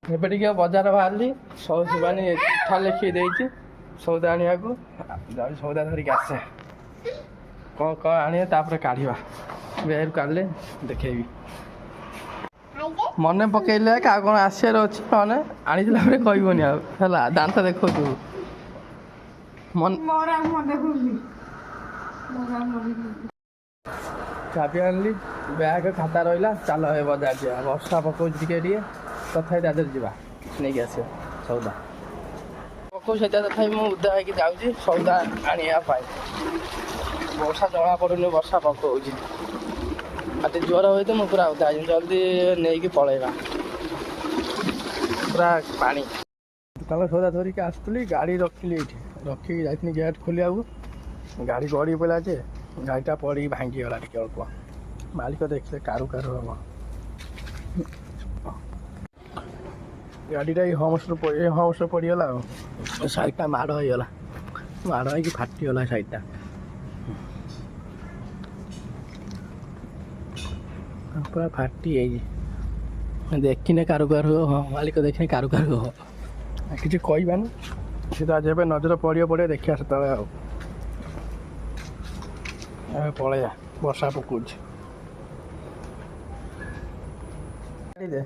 ଏବେ ଟିକେ ବଜାର ବାହାରିଲି ମାନେ ଚିଠା ଲେଖି ଦେଇଛି ସଉଦା ଆଣିବାକୁ ଯାଉଛି ସଉଦା ଧରିକି ଆସେ କ'ଣ କ'ଣ ଆଣିବେ ତାପରେ କାଢ଼ିବା ବେହେରୁ କାଢ଼ିଲେ ଦେଖେଇବି ମନେ ପକେଇଲେ କାହା କ'ଣ ଆସିବାର ଅଛି ନହେଲେ ଆଣିଥିଲା ପରେ କହିବନି ଆଉ ହେଲା ଦାନ୍ତ ଦେଖାଉଛୁ ଚାବି ଆଣିଲି ବ୍ୟାଗ୍ ଖାତା ରହିଲା ଚାଲ ଏ ବଜାର ଯିବା ବର୍ଷା ପକଉଛି ଟିକେ ଟିକେ ତଥାପି ତା ଦେହରେ ଯିବା ନେଇକି ଆସିବା ସଉଦା ପକଉଛି ସେଇଟା ତଥାପି ମୁଁ ଉଦା ହେଇକି ଯାଉଛି ସଉଦା ଆଣିବା ପାଇଁ ବର୍ଷା ଜଣା ପଡ଼ୁନି ବର୍ଷା ପକଉଛି ଆଜି ଜ୍ୱର ହୋଇତ ମୁଁ ପୁରା ଉଦା ହେଇଛି ଜଲ୍ଦି ନେଇକି ପଳେଇବା ପୁରା ପାଣି ତାଙ୍କ ସଉଦା ଧରିକି ଆସୁଥିଲି ଗାଡ଼ି ରଖିଲି ଏଇଠି ରଖିକି ଯାଇଥିଲି ଗେଟ୍ ଖୋଲିବାକୁ ଗାଡ଼ି ଗଡ଼ି ପଡ଼ିଲା ଯେ ଗାଡ଼ିଟା ପଡ଼ିକି ଭାଙ୍ଗିଗଲା ଟିକେ ଅଳ୍ପ ମାଲିକ ଦେଖିଲେ କାରୁ ହବ ଗାଡ଼ିଟା ଏଇ ହମ୍ସରେ ପଡ଼ିଗଲା ଆଉ ସାଇଡ଼୍ଟା ମାଡ଼ ହେଇଗଲା ମାଡ଼ ହେଇକି ଫାଟିଗଲା ସାଇଡ଼୍ଟା ପୁରା ଫାଟି ଯାଇଛି ଦେଖିନେ କାରୁ ହଁ ମାଲିକ ଦେଖିନେ କାରୁ ହବ କିଛି କହିବାନି ସେ ତ ଆଜି ଏବେ ନଜର ପଡ଼ିବ ଦେଖିବା ସେତେବେଳେ ଆଉ ଏବେ ପଳେଇବା ବର୍ଷା ପକଉଛି ଦେ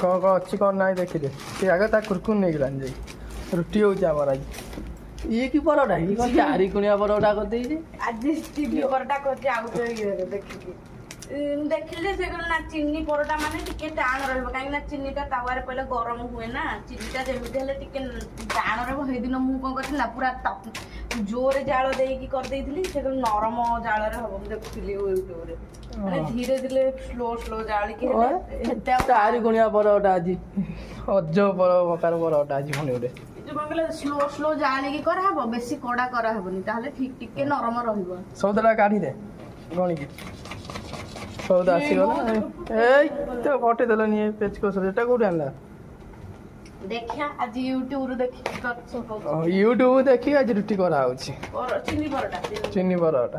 କ'ଣ କ'ଣ ଅଛି କ'ଣ ନାହିଁ ଦେଖିଦେ ସେ ଆଗ ତା କୁରକୁର ନେଇଗଲାଣି ଯାଇ ରୁଟି ହେଉଛି ଆମର ଆଜି ଇଏ କି ପରଟା ଇଏ କ'ଣ ଚାରି କୁଣିଆ ପରଟା କରିଦେଇଛି ଆଜି ଚିନି ପରଟା କରିଛି ଆଉ ଦେଖିକି ଦେଖିଲେ ସେ କହିଲେ ନା ଚିନି ପରଟା ମାନେ ଟିକେ ଟାଣ ରହିବ କାହିଁକି ନା ଚିନିଟା ତାୱାରେ ପଇଲେ ଗରମ ହୁଏ ନା ଚିନିଟା ଯେମିତି ହେଲେ ଟିକେ ଟାଣ ରହିବ ସେଇଦିନ ମୁଁ କ'ଣ କରିଥିଲି ନା ପୁରା ଜୋରେ ଜାଳ ଦେଇକି କରିଦେଇଥିଲି ସେ କହିଲେ ନରମ ଜାଳରେ ହବ ମୁଁ ଦେଖୁଥିଲି ୟୁଟ୍ୟୁବରେ ମାନେ ଧୀରେ ଧୀରେ ସ୍ଲୋ ଜାଳିକି ଚାରି କୁଣିଆ ପରଟା ଆଜି ଅଜବ ପ୍ରକାର ପରଟା ଆଜି ପୁଣି ଗୋଟେ କ'ଣ କହିଲେ ସ୍ଲୋ ଜାଳିକି କରାହବ ବେଶୀ କଡ଼ା କରାହବନି ତାହେଲେ ଠିକ ଟିକେ ନରମ ରହିବ ସଉଦାଟା କାଢ଼ିଦେ ଗଣିକି ସଉଦା ଆସିଗଲା ଏଇ ତ ପଠେଇଦେଲନି ଏ ପେଚକୋସରେ ଏଟା କୋଉଠି ଆଣିଲା ଦେଖିଆ ଆଜି ୟୁଟ୍ୟୁବରୁ ଦେଖିକି ୟୁଟ୍ୟୁବ ଦେଖିକି ଆଜି ରୁଟି କରାହଉଛି ଚିନି ପରଟା ଚିନି ପରଟା